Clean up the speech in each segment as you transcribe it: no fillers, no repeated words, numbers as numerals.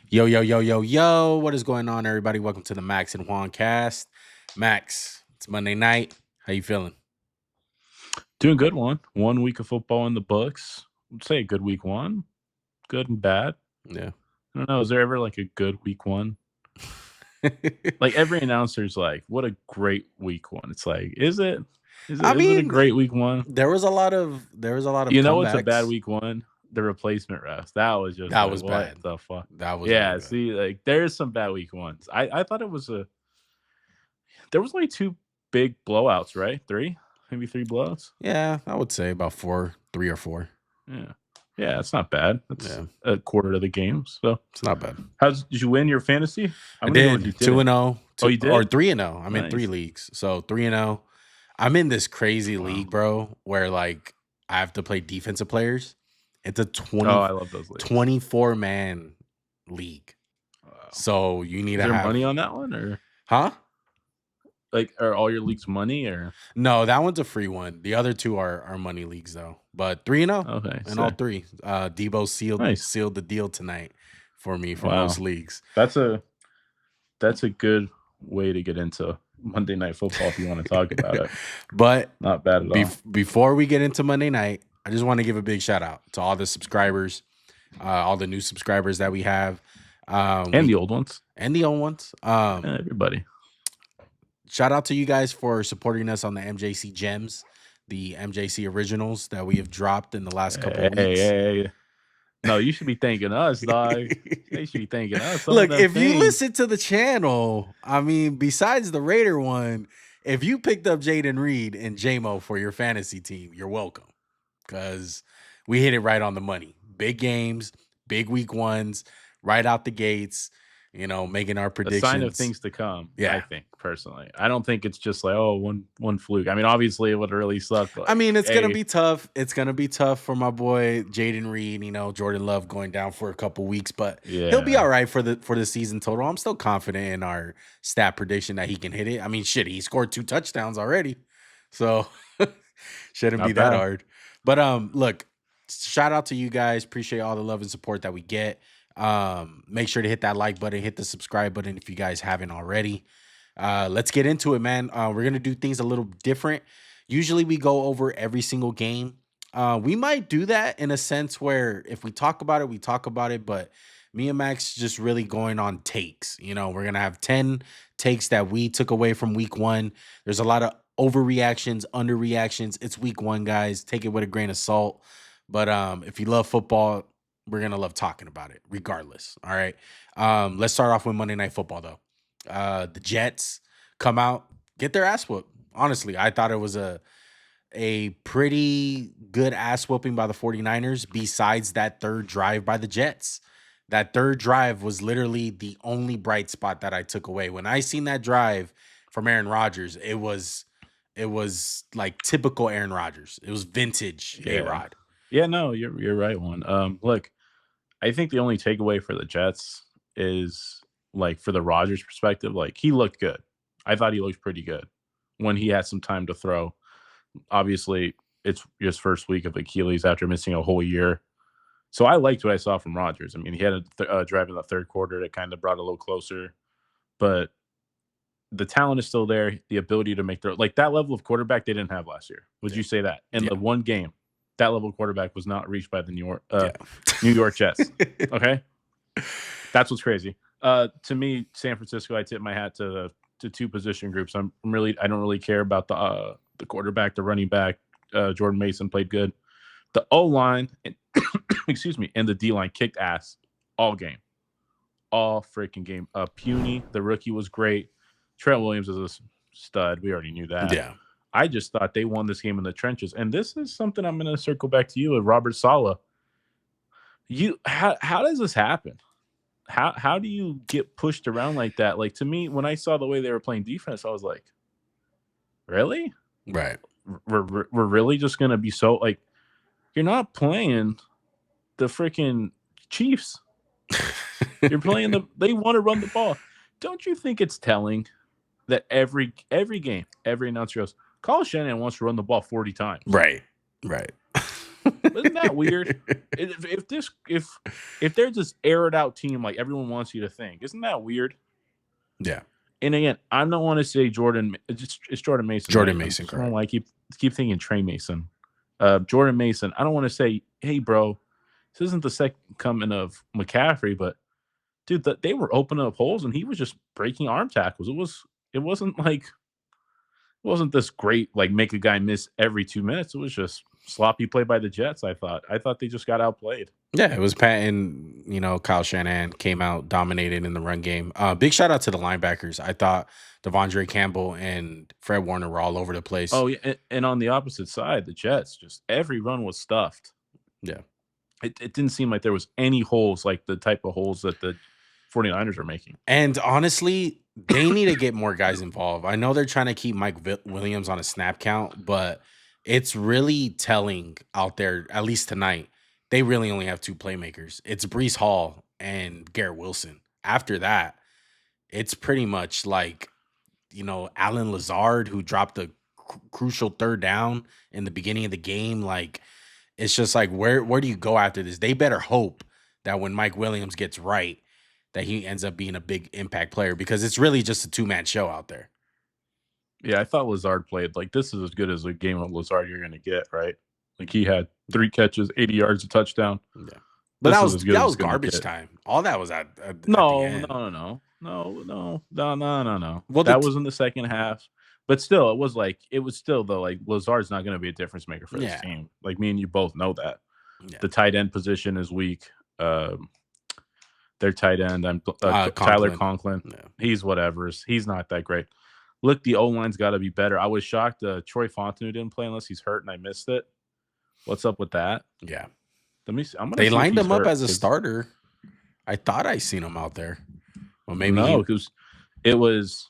Yo, yo, yo, yo, yo. What is going on, everybody? Welcome to the Max and Juan cast. Max, it's Monday night. How you feeling? Doing good one. 1 week of football in the books. I'd say a good week one. Good and bad. Yeah. I don't know. Is there ever like a good week one? Like every announcer's like, what a great week one. It's like, is it? Is I it is it a mean, great week one? there was a lot of You know what's a bad comebacks. week one? The replacement refs. That was just That like, was what bad. the fuck? That was really Yeah, bad. see, like there's some bad week ones. I thought it was there was like two big blowouts, right? Three? Maybe three blowouts? Yeah, I would say about 3 or 4. Yeah. Yeah, it's not bad. That's Yeah, a quarter of the game. So it's not bad. did you win your fantasy? I I want to know if you did 2 didn't. and 0, Oh, you or did? 3 and 0. I'm in 3 Nice. leagues. So 3 and 0. I'm in this crazy Wow. league, bro, where like I have to play defensive players. It's a Oh, I love those leagues. 24-man league. Wow. So you need Is to there have, money on that one, or huh? like are all your leagues money, or No, that one's a free one. The other two are money leagues though. But 3 and 0 okay, in all sick. three. Debo Nice. sealed the deal tonight for me for most Wow. leagues. That's a good way to get into Monday Night Football if you want to talk about it. But Not bad at all. before we get into Monday night, I just want to give a big shout out to all the subscribers, all the new subscribers that we have, And the old ones. and the old ones. Everybody. Shout out to you guys for supporting us on the MJC Gems, the MJC originals that we have dropped in the last couple of weeks. Hey. No, you should be thanking us, dog. They should be thanking us. Some Look, of them if you things. listen to the channel, I mean, besides the Raider one, if you picked up Jaden Reed and JMO for your fantasy team, you're welcome. Because we hit it right on the money. Big games, big week ones, right out the gates, making our A predictions. sign of things to come. Yeah. I think personally, I don't think it's just like one fluke. I mean, obviously it would really suck. But I mean, it's gonna be tough. It's gonna be tough for my boy Jaden Reed. Jordan Love going down for a couple weeks, but he'll be all right for the season total. I'm still confident in our stat prediction that he can hit it. I mean, shit, he scored 2 touchdowns already, so shouldn't Not be that bad. hard. But look, shout out to you guys. Appreciate all the love and support that we get. Make sure to hit that like button, hit the subscribe button if you guys haven't already. Let's get into it, man. We're gonna do things a little different. Usually we go over every single game. We might do that in a sense where if we talk about it, we talk about it, but me and Max just really going on takes. We're gonna have 10 takes that we took away from week one. There's a lot of overreactions, underreactions. It's week one, guys. Take it with a grain of salt. But if you love football, we're gonna love talking about it, regardless. All right. Let's start off with Monday Night Football, though. The Jets come out, get their ass whooped. Honestly, I thought it was a pretty good ass whooping by the 49ers, besides that third drive by the Jets. That third drive was literally the only bright spot that I took away. When I seen that drive from Aaron Rodgers, it was like typical Aaron Rodgers. It was vintage A-Rod. Yeah, no, you're right, one. Look, I think the only takeaway for the Jets is like for the Rodgers perspective, like he looked good. I thought he looked pretty good when he had some time to throw. Obviously, it's his first week of Achilles after missing a whole year. So I liked what I saw from Rodgers. I mean, he had a drive in the third quarter that kind of brought it a little closer, but the talent is still there. The ability to make like that level of quarterback they didn't have last year. Would you say that in the one game that level of quarterback was not reached by the New York Jets? Okay, that's what's crazy. To me, San Francisco, I tip my hat to two position groups. I don't really care about the quarterback, the running back. Jordan Mason played good. The O line, excuse me, and the D line kicked ass all freaking game. Puny, the rookie, was great. Trent Williams is a stud. We already knew that. Yeah. I just thought they won this game in the trenches, and this is something I'm going to circle back to you with Robert Saleh. How does this happen? How do you get pushed around like that? Like, to me, when I saw the way they were playing defense, I was like, really? Right. We're really just going to be so, like, you're not playing the freaking Chiefs. You're playing they want to run the ball. Don't you think it's telling that every game, every announcer goes, Kyle Shanahan wants to run the ball 40 times? Right. Isn't that weird? If they're just aired out team like everyone wants you to think, isn't that weird? Yeah, And again, I don't want to say Jordan. It's Jordan Mason, Jordan right? Mason, I don't know correct. why I keep thinking Trey Mason. Jordan Mason. I don't want to say, hey, bro, this isn't the second coming of McCaffrey, but dude, they were opening up holes and he was just breaking arm tackles. It wasn't like it wasn't this great like make a guy miss every 2 minutes. It was just sloppy play by the Jets. I thought they just got outplayed. Yeah, it was Pat and Kyle Shanahan came out dominated in the run game. Big shout out to the linebackers. I thought Devondre Campbell and Fred Warner were all over the place. Oh yeah, and on the opposite side, the Jets just every run was stuffed. Yeah. It didn't seem like there was any holes like the type of holes that the 49ers are making. And honestly, they need to get more guys involved. I know they're trying to keep Mike Williams on a snap count, but it's really telling out there, at least tonight, they really only have two playmakers. It's Brees Hall and Garrett Wilson. After that, it's pretty much like, Alan Lazard, who dropped a crucial third down in the beginning of the game. Like, it's just like, where do you go after this? They better hope that when Mike Williams gets right, that he ends up being a big impact player, because it's really just a two-man show out there. Yeah, I thought Lazard played like this is as good as a game of Lazard you're gonna get, right? Like he had 3 catches, 80 yards, a touchdown. Yeah. But This that is was as good that as was it's gonna garbage get. time. All that was at the No, no, end. no, no. No, no, no, no, no, no. Well, That was in the second half. But still, it was still though, like Lazard's not gonna be a difference maker for this yeah, team. Like me and you both know that. yeah. The tight end position is weak. Their tight end, Tyler Conklin. Conklin. Yeah. He's whatever's. He's not that great. Look, the O line's got to be better. I was shocked Troy Fontenot didn't play unless he's hurt and I missed it. What's up with that? Yeah. Let me see. I'm gonna They see if lined he's him up hurt as a because starter. I thought I seen him out there. Well, maybe no, he. because it was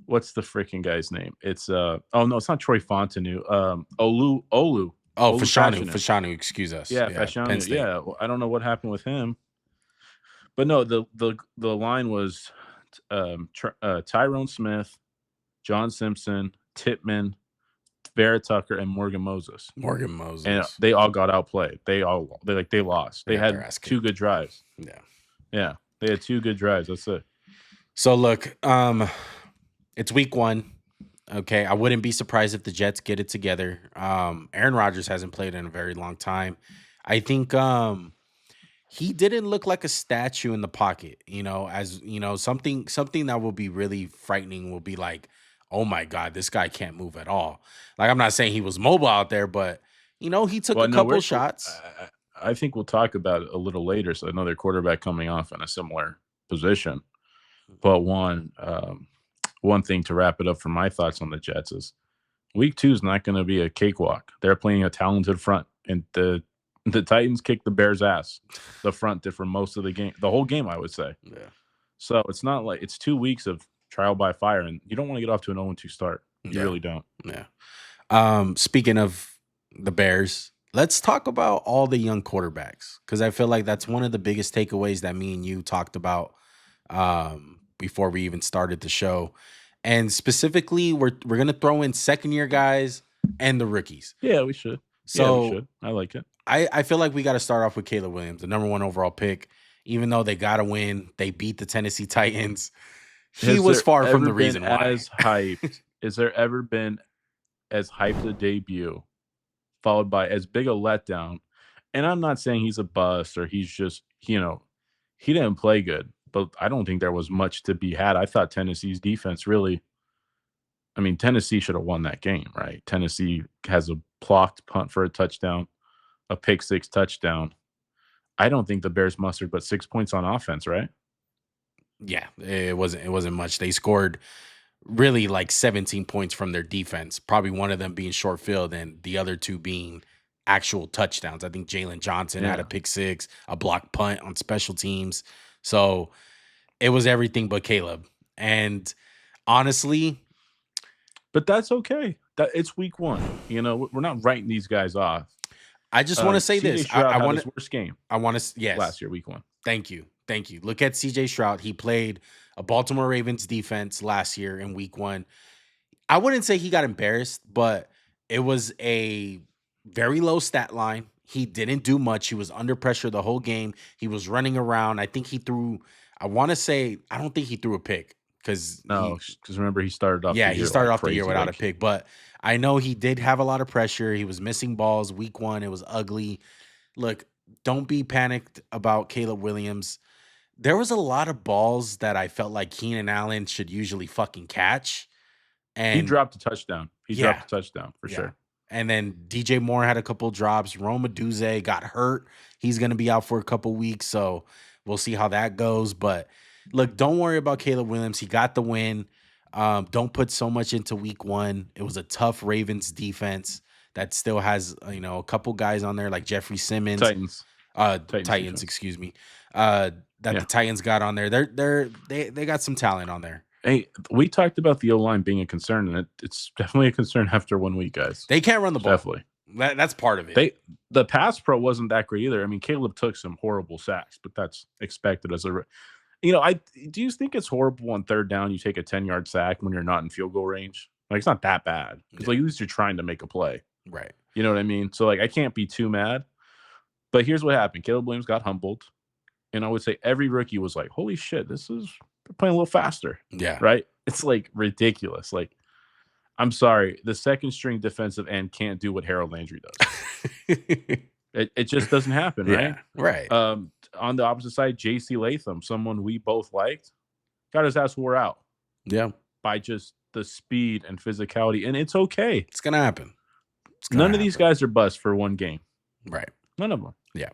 what's the freaking guy's name? It's oh no, it's not Troy Fontenot. Olu Oh, Fashanu. Fashanu. Excuse us. Yeah, Yeah, Penn Fashanu. State. Yeah, well, I don't know what happened with him, but no, the line was Tyrone Smith, John Simpson, Titman, Vera Tucker, and Morgan Moses, Morgan and Moses. they all got outplayed. They lost. They They got their had ass 2 kicked. good drives. Yeah. Yeah, they had 2 good drives. That's it. So look, it's week 1. Okay, I wouldn't be surprised if the Jets get it together. Aaron Rodgers hasn't played in a very long time. I think he didn't look like a statue in the pocket, as something that will be really frightening will be like, oh my God, this guy can't move at all. Like, I'm not saying he was mobile out there, but he took Well, a no, couple shots. I think we'll talk about it a little later. So another quarterback coming off in a similar position. But one thing to wrap it up for my thoughts on the Jets is week 2 is not going to be a cakewalk. They're playing a talented front, and the Titans kicked the Bears' ass. The front did for most of the game, the whole game, I would say. Yeah. So it's not like it's 2 weeks of trial by fire, and you don't want to get off to an 0-2 start. You Yeah. really don't. Yeah. Speaking of the Bears, let's talk about all the young quarterbacks, because I feel like that's one of the biggest takeaways that me and you talked about before we even started the show. And specifically, we're gonna throw in second-year guys and the rookies. Yeah, we should. So we should. I like it. I feel like we got to start off with Caleb Williams, the number 1 overall pick. Even though they got to win, they beat the Tennessee Titans. He was far from the reason why. As hyped. Is there ever been as hyped a debut followed by as big a letdown? And I'm not saying he's a bust or he's just, he didn't play good, but I don't think there was much to be had. I thought Tennessee's defense really, Tennessee should have won that game, right? Tennessee has a blocked punt for a touchdown, a pick 6 touchdown. I don't think the Bears mustered but 6 points on offense, right? Yeah, it wasn't much. They scored really like 17 points from their defense, probably one of them being short field and the other 2 being actual touchdowns. I think Jalen Johnson had a pick 6, a block punt on special teams. So it was everything but Caleb. And honestly, but that's okay. It's week 1. We're not writing these guys off. I just want to say this. I want his worst game. I want to yes. Last year, week 1. Thank you. Look at CJ Stroud. He played a Baltimore Ravens defense last year in week 1. I wouldn't say he got embarrassed, but it was a very low stat line. He didn't do much. He was under pressure the whole game. He was running around. I think he threw, I want to say, I don't think he threw a pick because No, because remember he started off the yeah, he year started like off the year crazy. without a Like pick. But I know he did have a lot of pressure. He was missing balls week one. It was ugly. Look, don't be panicked about Caleb Williams. There was a lot of balls that I felt like Keenan Allen should usually fucking catch. he And dropped a touchdown. He yeah, dropped a touchdown for yeah. sure. And then DJ Moore had a couple drops. Roma Duze got hurt. He's going to be out for a couple weeks. So we'll see how that goes. But look, don't worry about Caleb Williams. He got the win. Don't put so much into week one. It was a tough Ravens defense that still has, a couple guys on there like Jeffrey Simmons, Titans. Titans, Defense. excuse me. That the Yeah. Titans got on there. They got some talent on there. Hey, we talked about the O-line being a concern, and it's definitely a concern after 1 week, guys. They can't run the ball. Definitely. That's part of it. The pass pro wasn't that great either. I mean, Caleb took some horrible sacks, but that's expected as a I do you think it's horrible on third down you take a 10-yard sack when you're not in field goal range? Like, it's not that bad because like, at least you're trying to make a play. Right. You know what I mean? So, like, I can't be too mad. But here's what happened. Caleb Williams got humbled. And I would say every rookie was like, holy shit, they're playing a little faster. Yeah. Right? It's, like, ridiculous. Like, I'm sorry. The second string defensive end can't do what Harold Landry does. It just doesn't happen, right? Yeah, right. On the opposite side, J.C. Latham, someone we both liked, got his ass wore out. Yeah. By just the speed and physicality. And it's okay. It's going to happen. None of these guys are bust for one game. Right. None of them. Yeah.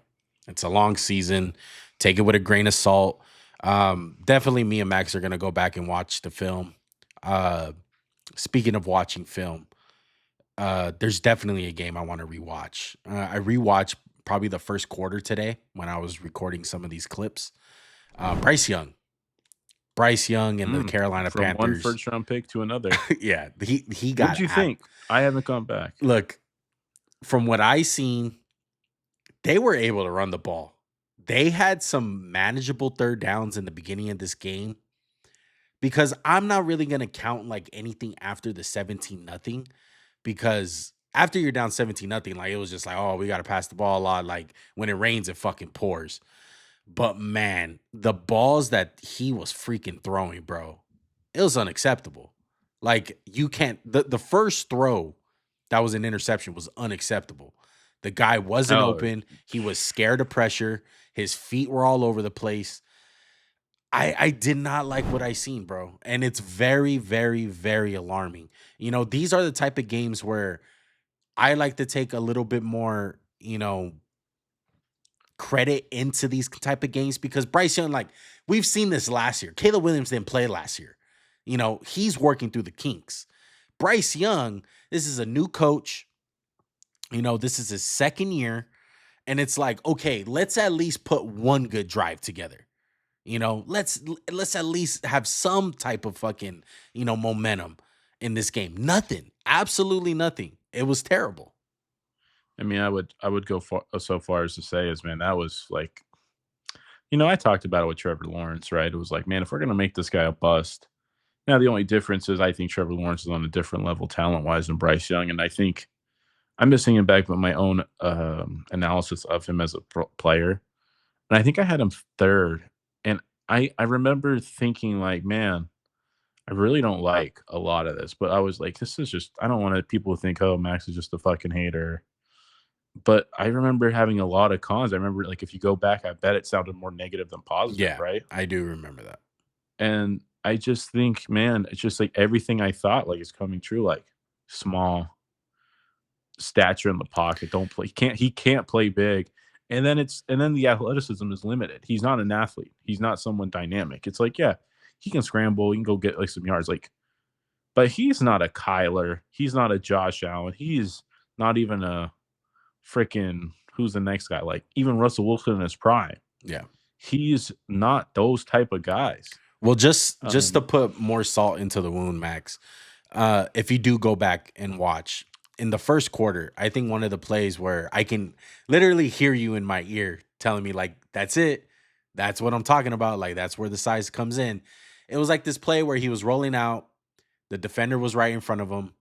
It's a long season. Take it with a grain of salt. Definitely me and Max are going to go back and watch the film. Speaking of watching film, there's definitely a game I want to rewatch. I rewatched probably the first quarter today when I was recording some of these clips. Bryce Young and the Carolina from Panthers. One first-round pick to another. Yeah, he got. What'd you think? I haven't gone back. Look, from what I seen, they were able to run the ball. They had some manageable third downs in the beginning of this game because I'm not really going to count like anything after the 17-0 because after you're down 17-0, like it was just like, oh, we got to pass the ball a lot. Like when it rains, it fucking pours. But man, the balls that he was freaking throwing, bro, it was unacceptable. Like you can't, the first throw that was an interception was unacceptable. The guy wasn't open. He was scared of pressure. His feet were all over the place. I did not like what I seen, bro. And it's very, very, very alarming. These are the type of games where I like to take a little bit more, credit into these type of games because Bryce Young, like we've seen this last year. Caleb Williams didn't play last year. He's working through the kinks. Bryce Young, this is a new coach. This is his second year. And it's like, okay, let's at least put one good drive together. Let's at least have some type of fucking, momentum in this game. Nothing. Absolutely nothing. It was terrible. I mean, I would go so far as to say is, man, that was like, I talked about it with Trevor Lawrence, right? It was like, man, if we're going to make this guy a bust. Now, the only difference is I think Trevor Lawrence is on a different level talent-wise than Bryce Young. And I think I'm missing him back with my own analysis of him as a player. And I think I had him third. And I remember thinking like, man, I really don't like a lot of this. But I was like, this is just, I don't want people to think, oh, Max is just a fucking hater. But I remember having a lot of cons. I remember, like, if you go back, I bet it sounded more negative than positive, Yeah, right? I do remember that. And I just think, man, it's just like everything I thought, like, is coming true. Like, small stature in the pocket, don't play. He can't play big. And then the athleticism is limited. He's not an athlete. He's not someone dynamic. It's like, yeah, he can scramble. He can go get like some yards. Like, but he's not a Kyler. He's not a Josh Allen. He's not even a freaking who's the next guy? Like even Russell Wilson in his prime. Yeah. He's not those type of guys. Well, just to put more salt into the wound, Max, if you do go back and watch in the first quarter, I think one of the plays where I can literally hear you in my ear telling me like, that's it. That's what I'm talking about. Like, that's where the size comes in. It was like this play where he was rolling out. The defender was right in front of him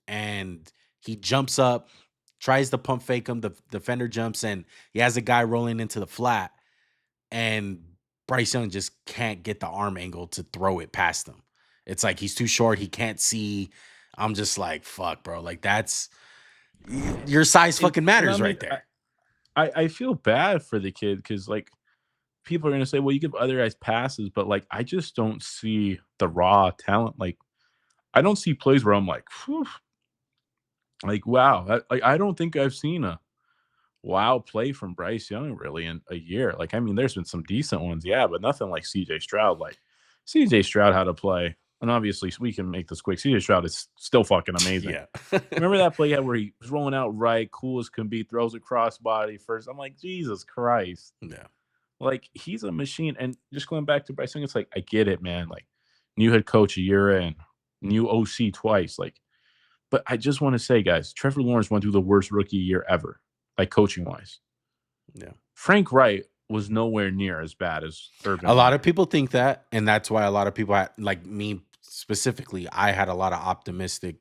and he jumps up, tries to pump fake him. The defender jumps and he has a guy rolling into the flat, and Bryce Young just can't get the arm angle to throw it past him. It's like he's too short. He can't see. I'm just like, fuck, bro. Like your size fucking And I matters mean, right there. I feel bad for the kid because like people are gonna say, well, you give other guys passes, but like I just don't see the raw talent. Like I don't see plays where I'm like, "Phew," like wow, I don't think I've seen a wow play from Bryce Young really in a year. Like I mean, there's been some decent ones, yeah, but nothing like C.J. Stroud. Like C.J. Stroud had to play, and obviously we can make this quick. C.J. Stroud is still fucking amazing. Yeah. Remember that play he had where he was rolling out right, cool as can be, throws a crossbody first. I'm like, Jesus Christ. Yeah. Like, he's a machine. And just going back to Bryce Young, it's like, I get it, man. Like, new head coach a year in, new OC twice. Like, but I just want to say, guys, Trevor Lawrence went through the worst rookie year ever, like coaching wise. Yeah. Frank Wright was nowhere near as bad as Urban A lot of Meyer. people think that, and that's why a lot of people had, like me specifically, I had a lot of optimistic,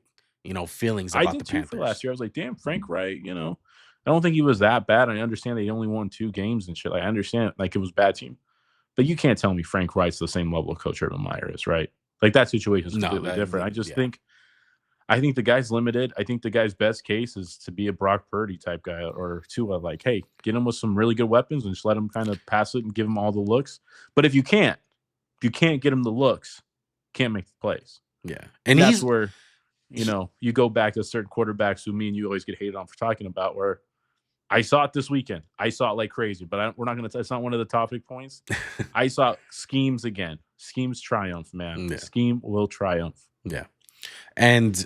feelings I about the did too for last Panthers. year. I was like, damn, Frank Wright, I don't think he was that bad. I understand they only won 2 games and shit. Like, I understand, like, it was a bad team. But you can't tell me Frank Wright's the same level of coach Urban Meyer is, right? Like that situation is No, completely that different. yeah. I think the guy's limited. I think the guy's best case is to be a Brock Purdy type guy or Tua. Like, hey, get him with some really good weapons and just let him kind of pass it and give him all the looks. But if you can't get him the looks, can't make the plays. Yeah. And And that's he's where, he, you go back to certain quarterbacks who me and you always get hated on for talking about where I saw it this weekend. I saw it like crazy, but we're not going to, it's not one of the topic points. I saw schemes again. Schemes triumph, man. yeah. Scheme will triumph. Yeah. And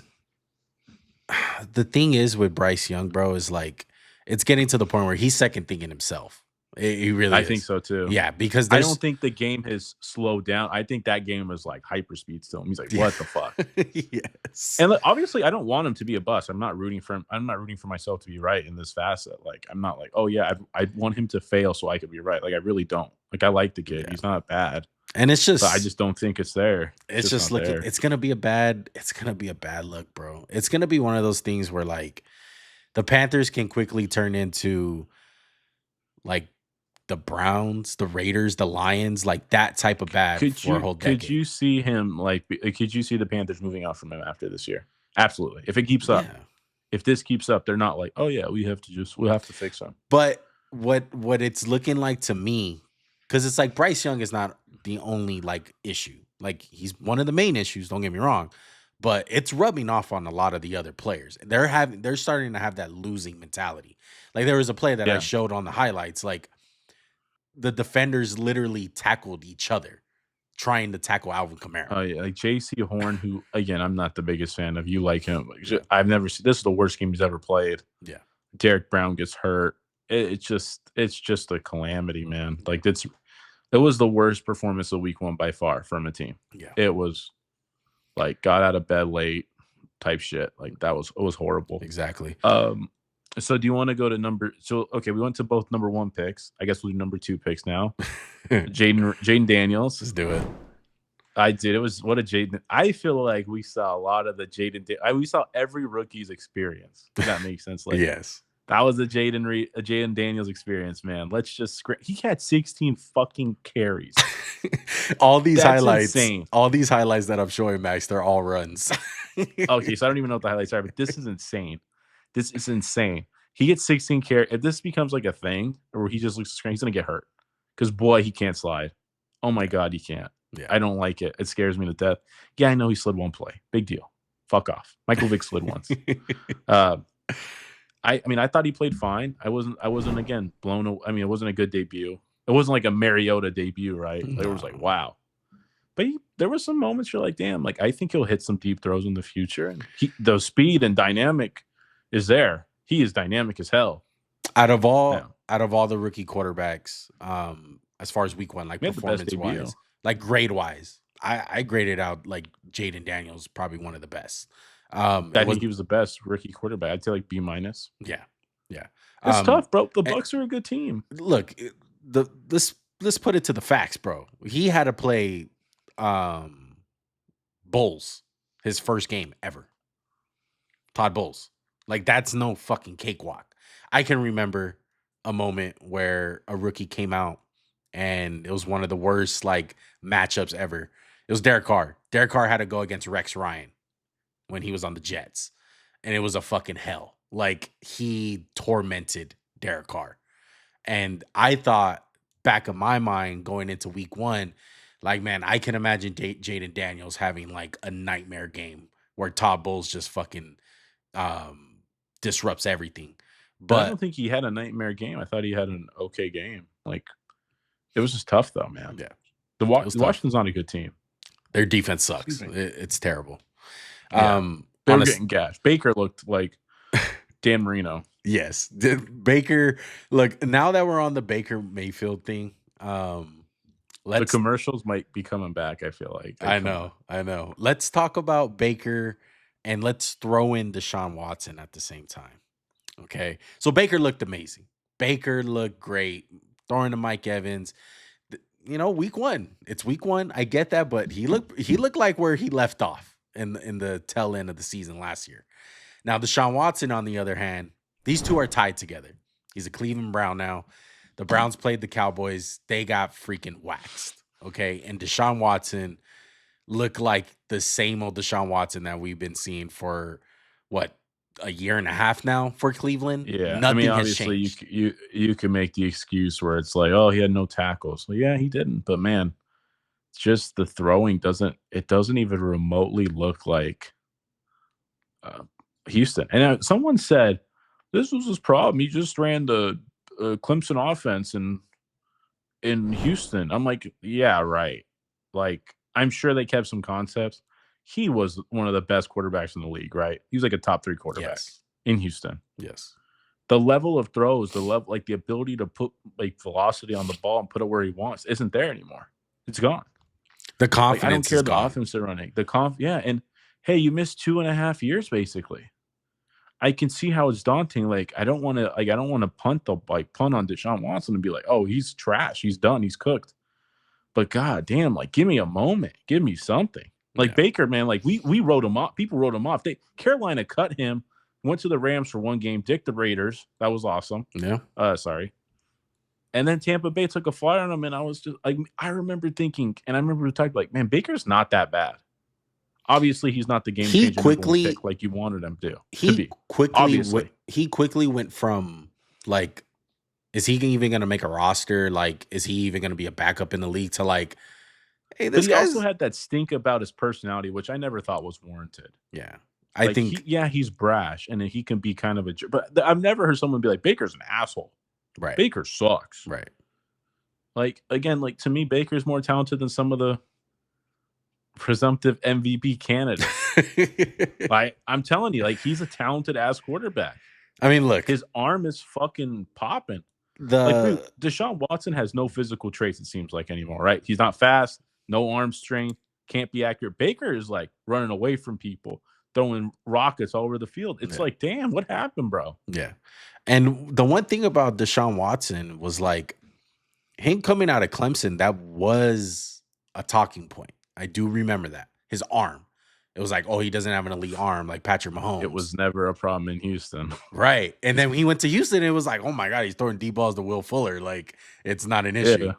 the thing is with Bryce Young, bro, is like it's getting to the point where he's second thinking himself. He really I think is. so too. Yeah, because I there's don't think the game has slowed down. I think that game was like hyperspeed still. He's like, what the fuck? yes. And look, obviously, I don't want him to be a bust. I'm not rooting for him. I'm not rooting for myself to be right in this facet. Like, I'm not like, oh yeah, I want him to fail so I could be right. Like, I really don't. Like, I like the kid. Yeah. He's not bad, And it's but I just just don't think it's there. it's Just just not looking there. it's gonna be a bad look, bro. It's gonna be one of those things where like the Panthers can quickly turn into like the Browns, the Raiders, the Lions, like that type of bad for a whole Could decade. you see him could you see the Panthers moving out from him after this year? Absolutely. If it keeps up. Yeah. If this keeps up, they're not like, oh yeah, we'll have to fix him. But what it's looking like to me, because it's like Bryce Young is not the only like issue. Like he's one of the main issues, don't get me wrong. But it's rubbing off on a lot of the other players. They're starting to have that losing mentality. Like there was a play that I Yeah. showed on the highlights, like the defenders literally tackled each other, trying to tackle Alvin Kamara. Oh yeah, like J.C. Horn, who again I'm not the biggest fan of. You like him? Yeah. I've never seen. This is the worst game he's ever played. Yeah. Derek Brown gets hurt. It's just a calamity, man. Like it was the worst performance of Week 1 by far from a team. Yeah. It was like got out of bed late type shit. Like it was horrible. Exactly. So do you want to go to okay, we went to both number 1 picks. I guess we'll do number 2 picks now. Jaden Daniels. Let's do it. I did. It was what a Jaden. I feel like we saw a lot of the we saw every rookie's experience. Does that make sense? Like Yes. that was a Jaden Daniels experience, man. Let's just he had 16 fucking carries. all these That's highlights, insane. all these highlights that I'm showing Max, they're all runs. Okay, so I don't even know what the highlights are, but this is insane. This is insane. He gets 16 carries. If this becomes like a thing, or he just looks screen, he's gonna get hurt. Because boy, he can't slide. Oh my god, he can't. Yeah. I don't like it. It scares me to death. Yeah, I know he slid one play. Big deal. Fuck off. Michael Vick slid once. I mean, I thought he played fine. I wasn't again blown away. I mean, it wasn't a good debut. It wasn't like a Mariota debut, right? It was like, wow. But there were some moments you're like, damn, like I think he'll hit some deep throws in the future. And the speed and dynamic is there. He is dynamic as hell. Out of all the rookie quarterbacks, as far as Week 1, like He had the best performance wise, debut. like grade wise, I graded out like Jaden Daniels probably one of the best. I think he was the best rookie quarterback. I'd say like B-. Yeah, yeah. It's tough, bro. The Bucks are a good team. Look, let's put it to the facts, bro. He had to play Bowles his first game ever. Todd Bowles. Like, that's no fucking cakewalk. I can remember a moment where a rookie came out and it was one of the worst like matchups ever. It was Derek Carr. Derek Carr had to go against Rex Ryan when he was on the Jets, and it was a fucking hell. Like, he tormented Derek Carr. And I thought, back of my mind going into week one, like, man, I can imagine Jaden Daniels having like a nightmare game where Todd Bowles just fucking um, disrupts everything. And I don't But think he had a nightmare game. I thought he had an okay game. Like, it was just tough though, man. yeah, it was The tough. Washington's not a good team. Their defense Excuse sucks. me. It's terrible. Yeah. They On were a getting gashed. Baker looked like Dan Marino. yes, Baker. Look, now that we're on the Baker Mayfield thing, The let's. commercials might be coming back, I feel like. Like, come on. I know. Let's talk about Baker, and let's throw in Deshaun Watson at the same time. Okay, so Baker looked amazing. Baker looked great, throwing to Mike Evans. Week one. It's week one. I get that, but he looked like where he left off in the tail end of the season last year. Now, Deshaun Watson, on the other hand, these two are tied together. He's a Cleveland Brown now. The Browns played the Cowboys. They got freaking waxed. Okay. And Deshaun Watson looked like the same old Deshaun Watson that we've been seeing for what, a year and a half now for Cleveland. Yeah, I mean, Nothing has obviously, changed. you can make the excuse where it's like, oh, he had no tackles. Well, yeah, he didn't. But man, it's just the throwing doesn't even remotely look like uh, Houston. And someone said this was his problem. He just ran the Clemson offense in Houston. I'm like, yeah, right. Like, I'm sure they kept some concepts. He was one of the best quarterbacks in the league, right? He was like a top 3 quarterback Yes. in Houston. Yes. The level of throws, like the ability to put like velocity on the ball and put it where he wants isn't there anymore. It's gone. The Like, I don't confidence care is the gone. offense they're running. Yeah, and hey, you missed 2.5 years basically. I can see how it's daunting. Like, I don't want to punt on Deshaun Watson and be like, oh, he's trash. He's done. He's cooked. But god damn, like, give me a moment. Give me something. Like Yeah. Baker, man, like we wrote him off. People wrote him off. Carolina cut him, went to the Rams for one game, dicked the Raiders. That was awesome. Yeah. Sorry. And then Tampa Bay took a flyer on him, and I was just like, I remember thinking, and I remember talking like, man, Baker's not that bad. Obviously, he's not the game He changing number one quickly pick like you wanted him to he be. quickly went Obviously. he quickly went from like, is he even gonna make a roster? Like, is he even gonna be a backup in the league to like, hey, But this he also guy's had that stink about his personality, which I never thought was warranted. yeah. I Like, think he's brash, and then he can be kind of a jerk. But I've never heard someone be like, Baker's an asshole. right, Baker sucks. right. Like, again, like, to me, Baker's more talented than some of the presumptive MVP candidates. Like, I'm telling you, like, he's a talented ass quarterback. I mean, look, His arm is fucking popping. the Deshaun Watson has no physical traits, it seems like, anymore, right? He's not fast, no arm strength, can't be accurate. Baker is like running away from people, throwing rockets all over the field. It's yeah, like, damn, what happened, bro? yeah. And the one thing about Deshaun Watson was like him coming out of Clemson, that was a talking point. I do remember that. His arm. It was like, oh, he doesn't have an elite arm like Patrick It Mahomes. was never a problem in Houston. Right. And then he went to Houston, and it was like, oh my God, he's throwing deep balls to Will Fuller. Like, it's not an issue. Yeah.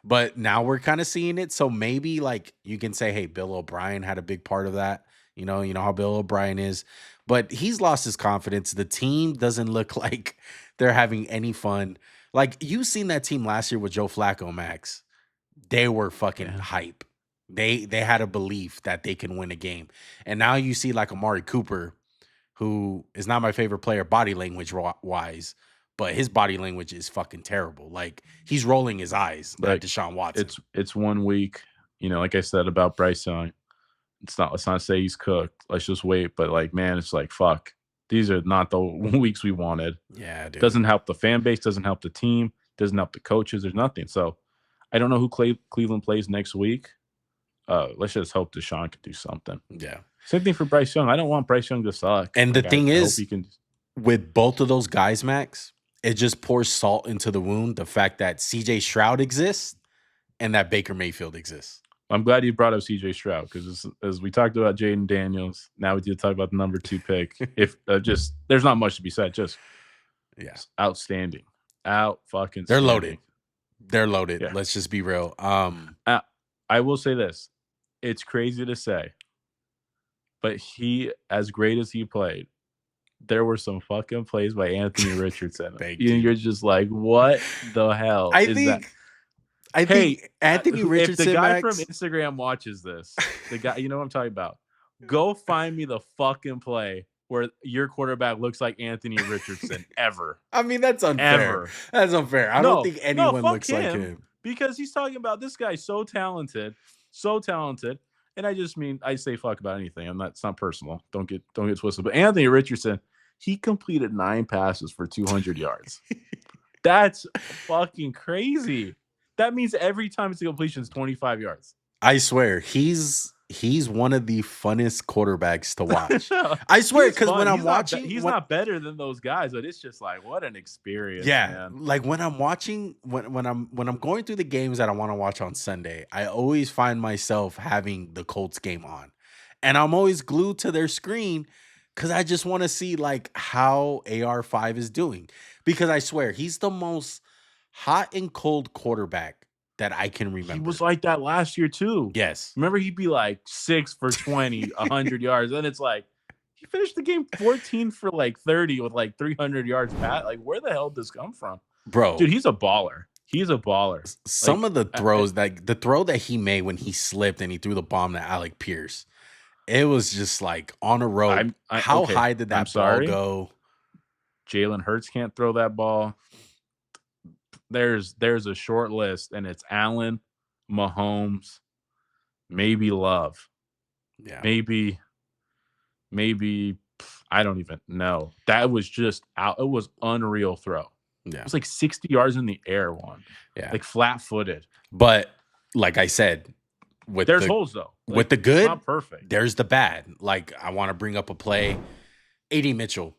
But now we're kind of seeing it. So maybe like you can say, hey, Bill O'Brien had a big part of that. You know how Bill O'Brien is. But he's lost his confidence. The team doesn't look like they're having any fun. Like, you seen that team last year with Joe Flacco, Max. They were fucking Yeah. hype. They had a belief that they can win a game. And now you see like Amari Cooper, who is not my favorite player body language wise, but his body language is fucking terrible. Like, he's rolling his eyes at Like, Deshaun Watson. it's 1 week, like I said about Bryce Young. Let's not say he's cooked. Let's just wait. But like, man, it's like, fuck. These are not the weeks we wanted. Yeah, dude. Doesn't help the fan base, doesn't help the team, doesn't help the coaches. There's nothing. So I don't know who Cleveland plays next week. Let's just hope Deshaun can do something. Yeah. Same thing for Bryce Young. I don't want Bryce Young to suck. And the Like, thing I hope is, he can. with both of those guys, Max, it just pours salt into the wound. The fact that CJ Stroud exists and that Baker Mayfield exists. I'm glad you brought up CJ Stroud because as we talked about Jaden Daniels, now we need to talk about the number 2 pick. If just there's not much to be said, just Yeah. outstanding, out fucking They're loaded. standing. They're loaded. Yeah. Let's just be real. I will say this: it's crazy to say, but he, as great as he played, there were some fucking plays by Anthony Richardson. Thank you. You're just like, what the hell I is that? think I Hey, think Anthony if the Richardson, guy from Max. Instagram watches this, the guy, you know what I'm talking about. Go find me the fucking play where your quarterback looks like Anthony Richardson ever. I mean, that's unfair. Ever. That's unfair. I don't think No, anyone fuck looks like him him. because he's talking about this guy so talented, so talented. And I just mean I say fuck about anything. It's not personal. Don't get twisted. But Anthony Richardson, he completed 9 passes for 200 yards. That's fucking crazy. That means every time it's a completion, it's 25 yards. I swear, he's one of the funnest quarterbacks to watch. I swear, because when I'm watching, he's not better than those guys, but it's just like what an experience. Yeah, man. like when I'm watching, when I'm going through the games that I want to watch on Sunday, I always find myself having the Colts game on, and I'm always glued to their screen because I just want to see like how AR5 is doing. Because I swear, he's the most hot and cold quarterback that I can remember. He was like that last year too. Yes. Remember, he'd be like 6 for 20, 100 yards. And it's like, he finished the game 14 for like 30 with like 300 yards pat. Like, where the hell did this come from? Bro. Dude, he's a baller. He's a baller. Some of the throws, like the throw that he made when he slipped and he threw the bomb to Alec Pierce, it was just like on a rope. How high did that ball go? Jalen Hurts can't throw that ball. There's a short list, and it's Allen, Mahomes, maybe Love. Yeah. Maybe I don't even know. That was just out. It was unreal throw. Yeah. It was like 60 yards in the air one. Yeah. Like flat-footed. But like I said, there's holes though. Like, with the good, not perfect. There's the bad. Like I want to bring up a play. AD Mitchell.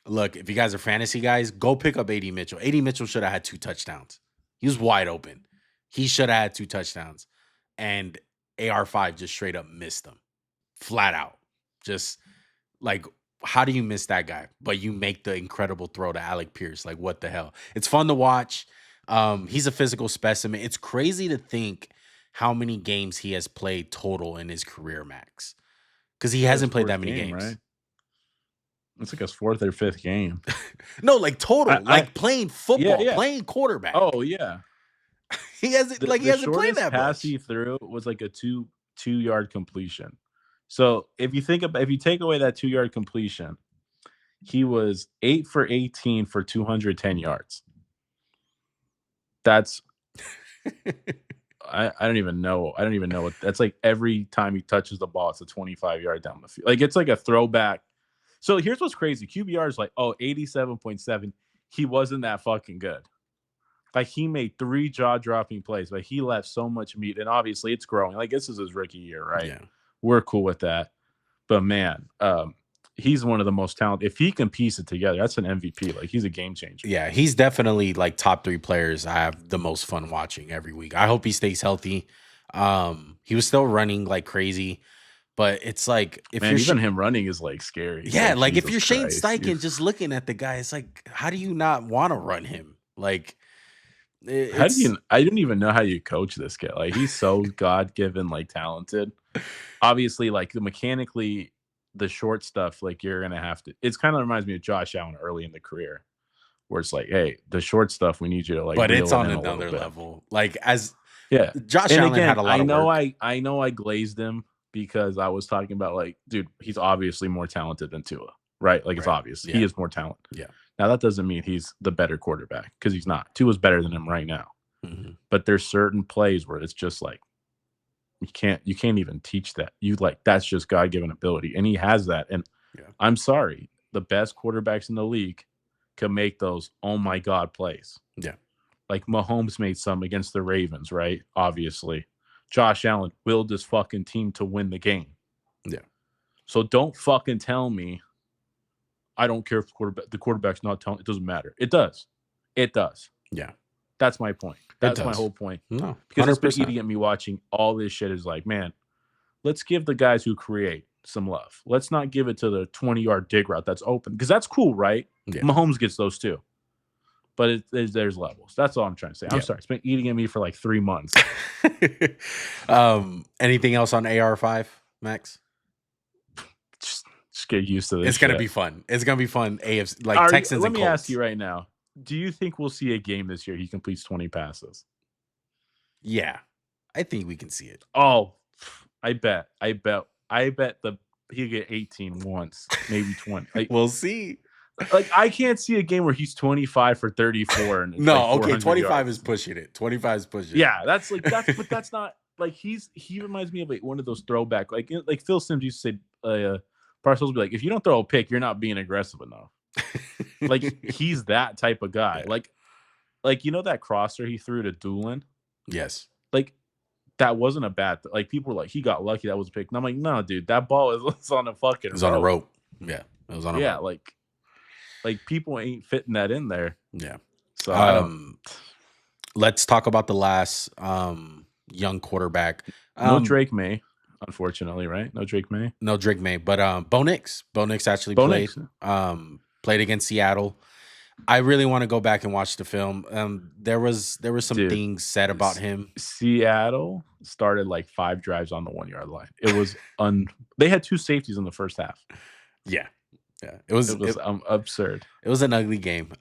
Look, if you guys are fantasy guys, go pick up AD Mitchell. AD Mitchell should have had 2 touchdowns. He was wide open. He should have had 2 touchdowns. And AR5 just straight up missed them. Flat out. Just like, how do you miss that guy? But you make the incredible throw to Alec Pierce. Like, what the hell? It's fun to watch. He's a physical specimen. It's crazy to think how many games he has played total in his career, Max. Because he hasn't played that many games. Right? It's like his 4th or 5th game. No, like total, like playing football, playing quarterback. Oh yeah, he hasn't he hasn't played that pass much. He threw was like a 2-yard completion. So if you take away that 2-yard completion, he was 8 for 18 for 210 yards. That's I don't even know. I don't even know what that's like. Every time he touches the ball, it's a 25-yard down the field. Like it's like a throwback. So here's what's crazy. QBR is like, 87.7. He wasn't that fucking good. Like he made 3 jaw-dropping plays, but he left so much meat. And obviously it's growing. Like this is his rookie year, right? Yeah. We're cool with that. But man, he's one of the most talented. If he can piece it together, that's an MVP. Like he's a game changer. Yeah, he's definitely like top 3 players I have the most fun watching every week. I hope he stays healthy. He was still running like crazy. But it's like if even him running is like scary. Yeah, like if you're Shane Steichen just looking at the guy, it's like, how do you not want to run him? Like, I don't even know how you coach this guy. Like he's so God-given, like talented. Obviously, like mechanically, the short stuff, like you're gonna have to. It's kind of reminds me of Josh Allen early in the career, where it's like, hey, the short stuff we need you to like. But it's on another level. Like Josh and Allen again, had a lot of work. I know I glazed him. Because I was talking about like, dude, he's obviously more talented than Tua, right? Like it's obvious. Yeah. He is more talented. Yeah. Now that doesn't mean he's the better quarterback because he's not. Tua's better than him right now. Mm-hmm. But there's certain plays where it's just like you can't even teach that. You like that's just God-given ability, and he has that. And I'm sorry, the best quarterbacks in the league can make those oh my god plays. Yeah. Like Mahomes made some against the Ravens, right? Obviously. Josh Allen willed his fucking team to win the game. Yeah. So don't fucking tell me I don't care if the quarterback's not talented. It doesn't matter. It does. It does. Yeah. That's my point. It That's my does. whole point. No, Because it's been 100%. eating at me watching all this shit is like, man, let's give the guys who create some love. Let's not give it to the 20-yard dig route that's open because that's cool, right? Yeah. Mahomes gets those too. But there's levels. That's all I'm trying to say. I'm Yeah. sorry. It's been eating at me for like 3 months. Anything else on AR5, Max? Just get used to this It's gonna shit. be fun. It's gonna be fun. AFC like Texans Let and me Colts. ask you right now. Do you think we'll see a game this year he completes 20 passes? Yeah, I think we can see it. Oh, I bet he'll get 18 once, maybe 20. We'll see. Like I can't see a game where he's 25 for 34 and No, like okay, 25 yards. is pushing it. 25 is pushing it. Yeah, but that's not like he reminds me of like one of those throwback like Phil Simms used to say Parcells would be like, if you don't throw a pick, you're not being aggressive enough. Like he's that type of guy. Yeah. Like you know that crosser he threw to Doolin? Yes. Like that wasn't a bad like people were like he got lucky that was a pick. And I'm like, no, dude, that ball was on a fucking It was on a rope. Yeah. It was on a rope. Like people ain't fitting that in there. Yeah. So let's talk about the last young quarterback. No Drake May, unfortunately, right? No Drake May. No Drake May, but Bo Nix. Bo Nix actually played. Played against Seattle. I really want to go back and watch the film. There was some things said about him. Seattle started like 5 drives on the 1-yard line. It was they had 2 safeties in the first half. Yeah. Yeah. It was absurd. It was an ugly game.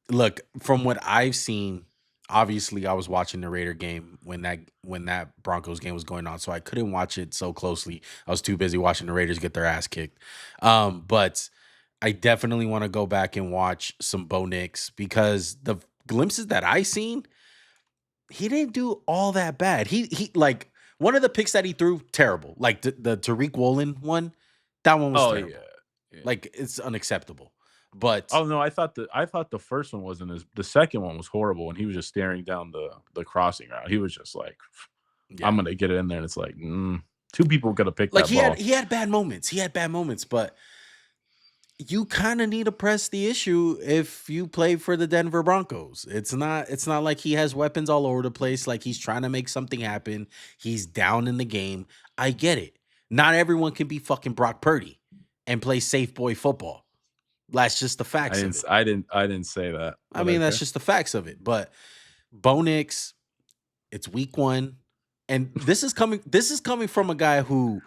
Look, from what I've seen, obviously I was watching the Raider game when that Broncos game was going on, so I couldn't watch it so closely. I was too busy watching the Raiders get their ass kicked. But I definitely want to go back and watch some Bo Nix because the glimpses that I seen, he didn't do all that bad. He like one of the picks that he threw, terrible. Like the Tariq Woolen one, that one was terrible. Yeah. Like it's unacceptable. But no, I thought the first one wasn't as the second one was horrible, and he was just staring down the crossing route. He was just like, I'm gonna get it in there, and it's like 2 people gotta pick that ball. He had bad moments. He had bad moments, but you kind of need to press the issue if you play for the Denver Broncos. It's not like he has weapons all over the place. Like he's trying to make something happen. He's down in the game. I get it. Not everyone can be fucking Brock Purdy and play safe boy football. That's just the facts of it. I didn't say that. I mean, that's just the facts of it. But Bo Nix, it's week 1. And this is coming from a guy who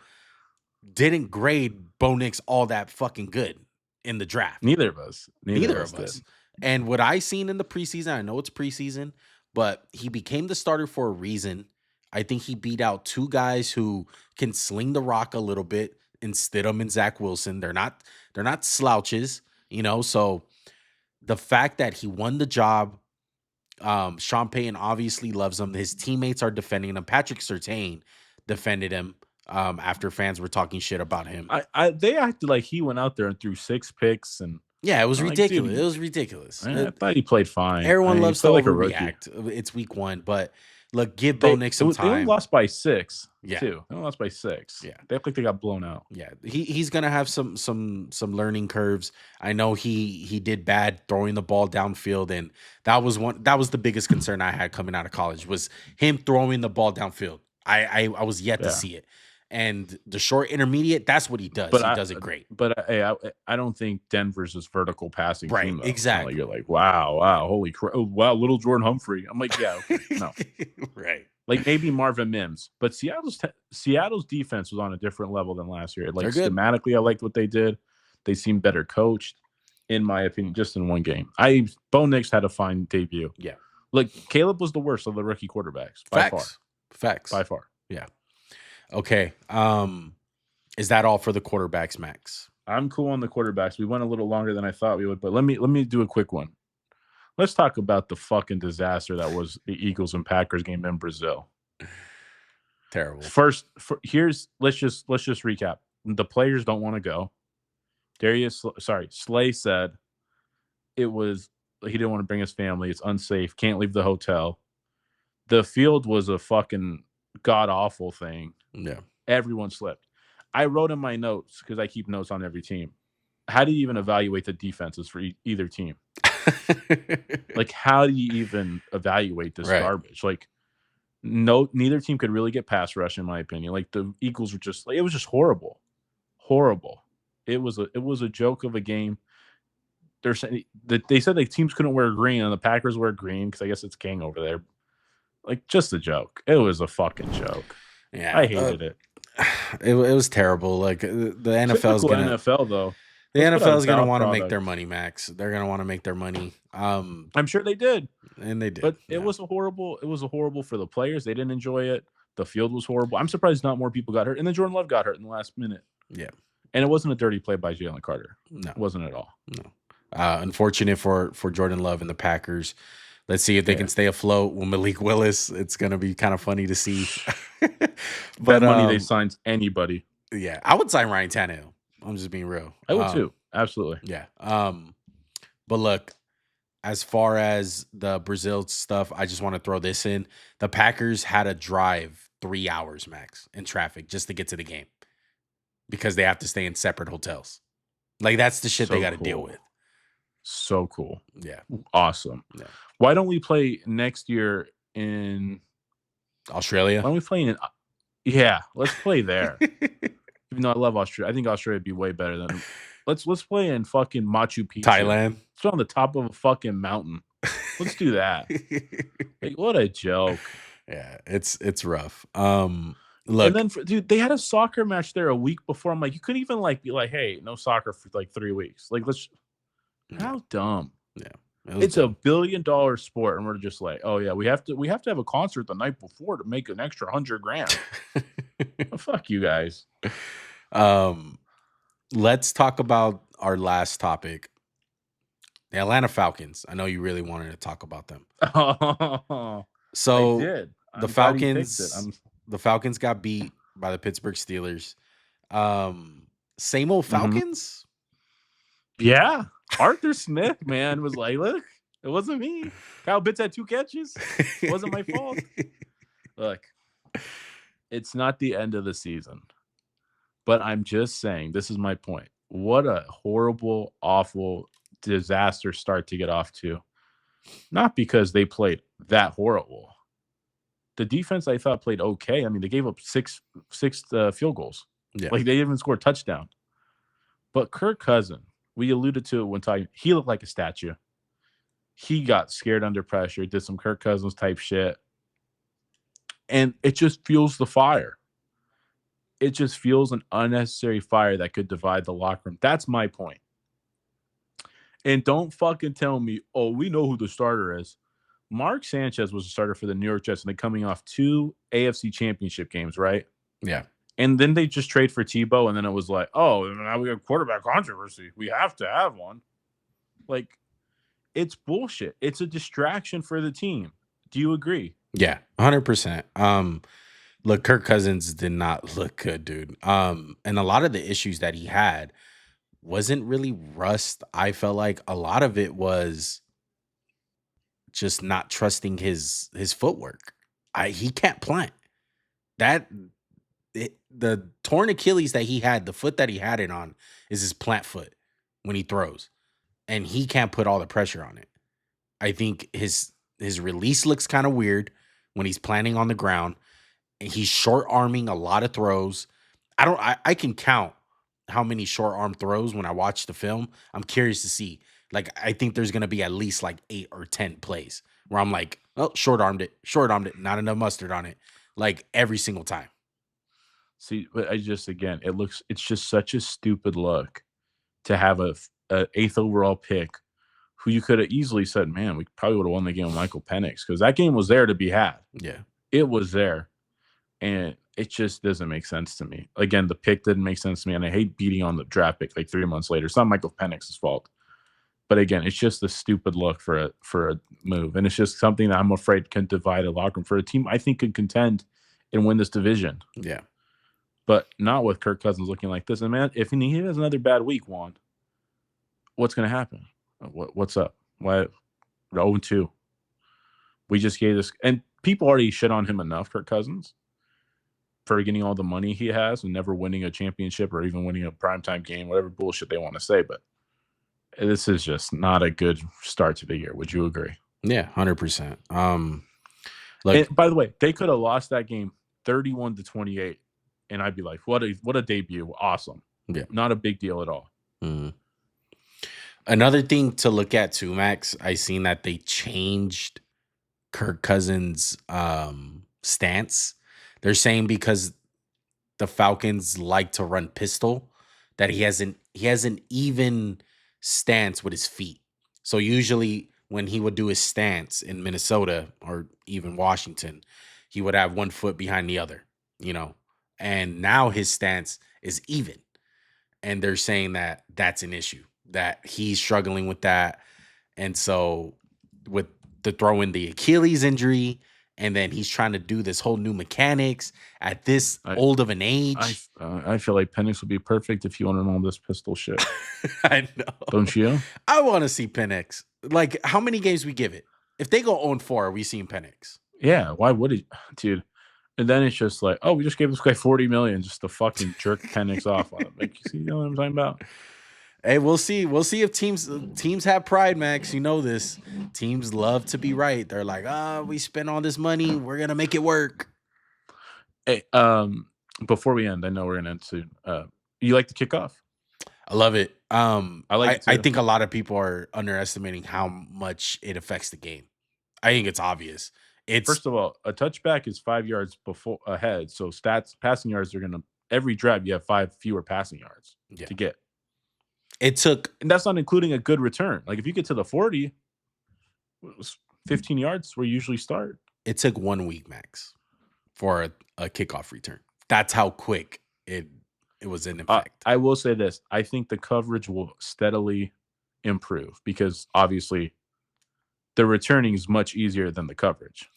didn't grade Bo Nix all that fucking good in the draft. Neither of us. Neither of us. And what I seen in the preseason, I know it's preseason, but he became the starter for a reason. I think he beat out 2 guys who can sling the rock a little bit in Stidham and Zach Wilson. They're not slouches, you know. So the fact that he won the job, Sean Payton obviously loves him. His teammates are defending him. Patrick Surtain defended him after fans were talking shit about him. They acted like he went out there and threw 6 picks and yeah, it was ridiculous. It was ridiculous. I thought he played fine. Everyone loves to overreact. It's week 1, but look, give Bo Nix some time. They only lost by 6. Yeah, too. They only lost by 6. Yeah, they look like they got blown out. Yeah, he's gonna have some learning curves. I know he did bad throwing the ball downfield, and that was the biggest concern I had coming out of college was him throwing the ball downfield. I was yet to see it. And the short intermediate, that's what he does. He does it great. But I don't think Denver's this vertical passing team. Though. Exactly. You're like, wow, holy crap, wow, little Jordan Humphrey. I'm like, yeah, okay, no, right. Like maybe Marvin Mims, but Seattle's defense was on a different level than last year. Like schematically, I liked what they did. They seemed better coached, in my opinion, just in one game. Bo Nix had a fine debut. Yeah. Like Caleb was the worst of the rookie quarterbacks by far. Facts. By far. Yeah. Okay. Is that all for the quarterbacks, Max? I'm cool on the quarterbacks. We went a little longer than I thought we would, but let me do a quick one. Let's talk about the fucking disaster that was the Eagles and Packers game in Brazil. Terrible. Let's just recap. The players don't want to go. Slay said he didn't want to bring his family. It's unsafe. Can't leave the hotel. The field was a fucking god awful thing. Yeah. Everyone slipped. I wrote in my notes because I keep notes on every team. How do you even evaluate the defenses for either team? Like, how do you even evaluate this Right. garbage? Like, no, neither team could really get pass rush, in my opinion. Like, the Eagles were just like, it was just horrible, horrible. It was a joke of a game. They're saying that they said like teams couldn't wear green, and the Packers wear green because I guess it's king over there. Like, just a joke. It was a fucking joke. I Yeah. hated it. It was terrible. Like the NFL is Typical gonna NFL though. the Let's put out NFL a is gonna bad want to make their product. money, Max. They're gonna want to make their money. I'm sure they did, And they did. but it Yeah. was a horrible. It was a horrible for the players. They didn't enjoy it. The field was horrible. I'm surprised not more people got hurt. And then Jordan Love got hurt in the last minute. Yeah. And it wasn't a dirty play by Jalen Carter. No. It wasn't at all. No. Unfortunate for Jordan Love and the Packers. Let's see if they Yeah. can stay afloat with Malik Willis. It's gonna be kind of funny to see. Bet But money they signs anybody. yeah, I would sign Ryan Tannehill. I'm just being real. I would too. Absolutely. Yeah. But look, as far as the Brazil stuff, I just want to throw this in. The Packers had to drive 3 hours max in traffic just to get to the game because they have to stay in separate hotels. Like that's the shit they So got to deal cool. with. So cool. Yeah. Awesome. Yeah. Why don't we play next year in Australia. Why don't we play in Yeah, let's play there. Even though I love Australia. I think Australia would be way better than let's play in fucking Machu Picchu. Thailand. It's on the top of a fucking mountain. Let's do that. Like, what a joke. Yeah, it's rough. And Look, then, dude, they had a soccer match there a week before. I'm like, you couldn't even like be like, hey, no soccer for like 3 weeks. Like, let's. How dumb. yeah, It's a $1 billion sport, and we're just like, oh yeah, we have to have a concert the night before to make an extra $100,000. Well, fuck you guys. Let's talk about our last topic. The Atlanta Falcons. I know you really wanted to talk about them. I So did. the I'm glad he picked Falcons, the Falcons got beat by the Pittsburgh Steelers. Same old Falcons. Yeah, Arthur Smith, man, was like, look, it wasn't me. Kyle Pitts had 2 catches. It wasn't my fault. Look, it's not the end of the season, but I'm just saying, this is my point. What a horrible, awful, disaster start to get off to. Not because they played that horrible. The defense, I thought, played okay. I mean, they gave up six field goals. Yeah. Like, they didn't even score a touchdown. But Kirk Cousins, we alluded to it one time, he looked like a statue. He got scared under pressure, did some Kirk Cousins type shit. And it just fuels the fire. It just fuels an unnecessary fire that could divide the locker room. That's my point. And don't fucking tell me, oh, we know who the starter is. Mark Sanchez was the starter for the New York Jets, and they're coming off 2 AFC championship games, right? Yeah. And then they just trade for Tebow, and then it was like, oh, now we got quarterback controversy. We have to have one. Like, it's bullshit. It's a distraction for the team. Do you agree? Yeah, 100%. Look, Kirk Cousins did not look good, dude. And a lot of the issues that he had wasn't really rust. I felt like a lot of it was just not trusting his footwork. He can't plant. The torn Achilles that he had, the foot that he had it on, is his plant foot when he throws, and he can't put all the pressure on it. I think his release looks kind of weird when he's planting on the ground. He's short arming a lot of throws. I can count how many short arm throws when I watch the film. I'm curious to see. Like, I think there's gonna be at least like 8 or 10 plays where I'm like, oh, short armed it, not enough mustard on it. Like every single time. See, but it's just such a stupid look to have a 8th overall pick who you could have easily said, man, we probably would have won the game with Michael Penix because that game was there to be had. Yeah. It was there. And it just doesn't make sense to me. Again, the pick didn't make sense to me, and I hate beating on the draft pick like 3 months later. It's not Michael Penix's fault. But again, it's just a stupid look for a move. And it's just something that I'm afraid can divide a locker room for a team I think could contend and win this division. Yeah. But not with Kirk Cousins looking like this. And man, if he has another bad week, Juan, what's going to happen? What's up? Why 0-2? We just gave this, and people already shit on him enough, Kirk Cousins, for getting all the money he has and never winning a championship or even winning a primetime game, whatever bullshit they want to say. But This is just not a good start to the year. Would you agree? Yeah, 100%. And Look, by the way, they could have lost that game 31-28, and I'd be like, what a debut. Awesome. yeah. Not a big deal at all. Mhm. Another thing to look at too, Max, I seen that they changed Kirk Cousins' stance. They're saying because the Falcons like to run pistol, that he has an even stance with his feet. So usually when he would do his stance in Minnesota or even Washington, he would have one foot behind the other, you know. And now his stance is even. And they're saying that that's an issue, that he's struggling with that. And so with the throw in the Achilles injury, and then he's trying to do this whole new mechanics at this I old of an I age. I feel like Penix would be perfect if you want to know this pistol shit. I know. Don't you? I want to see Penix. Like, how many games we give it? If they go 0-4, are we seeing Penix? Yeah. Why would it, dude? And then it's just like, oh, we just gave this guy $40 million just to fucking jerk Penix off on him. Like, you know what I'm talking about? Hey, we'll see. We'll see if teams have pride, Max. You know this. Teams love to be right. They're like, we spent all this money. We're gonna make it work. Hey, before we end, I know we're gonna end soon. You like the kickoff? I love it. I like it I too. think a lot of people are underestimating how much it affects the game. I think it's obvious. It's First of all, a touchback is 5 yards before ahead. So passing yards are gonna every drive you have 5 fewer passing yards yeah. to get. It took And that's not including a good return. Like if you get to the 40, it was 15 yards where you usually start. It took 1 week, Max, for a kickoff return. That's how quick it was in effect. I will say this. I think the coverage will steadily improve because obviously the returning is much easier than the coverage.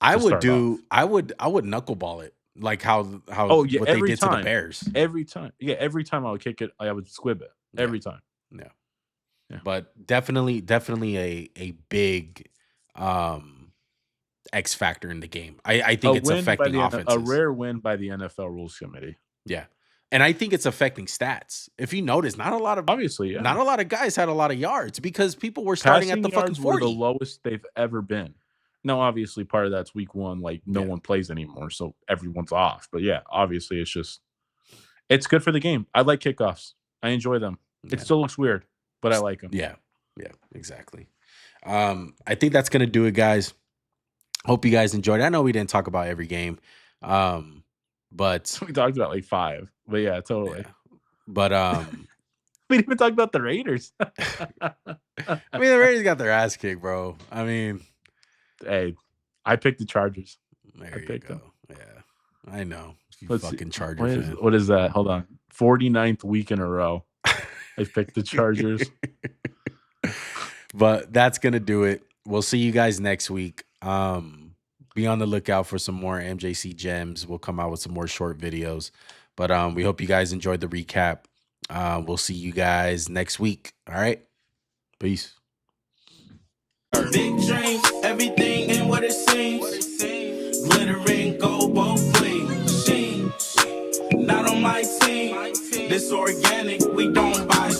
I to would start off. I would knuckleball it like how Oh yeah, what they every did to the time. Bears. Every time. Yeah, every time I would kick it, I would squib it. Yeah. Every time. Yeah. Yeah. But definitely a big X factor in the game. I think it's affecting offenses. A rare win by the NFL Rules Committee. Yeah. And I think it's affecting stats. If you notice, not a lot of guys had a lot of yards because people were starting Passing at the fucking yards were 40. the lowest they've ever been. Now, obviously, part of that's week 1, like no Yeah. one plays anymore, so everyone's off. But yeah, obviously, it's good for the game. I like kickoffs. I enjoy them. Yeah. It still looks weird, but I like them. Yeah, exactly. I think that's gonna do it, guys. Hope you guys enjoyed. I know we didn't talk about every game, but We talked about like 5, but yeah, totally. yeah. But we didn't even talk about the Raiders. I mean, the Raiders got their ass kicked, bro. I mean, hey, I picked the Chargers. there you go. Yeah, I know. You Let's fucking see. Charger fan. What is that? Hold on. 49th week in a row. I picked the Chargers. But that's gonna do it. We'll see you guys next week. Be on the lookout for some more MJC gems. We'll come out with some more short videos. But we hope you guys enjoyed the recap. We'll see you guys next week. All right. Peace. Big dreams, everything ain't what it seems. Glittering gold, both ways. Not on my team. This organic, we don't buy.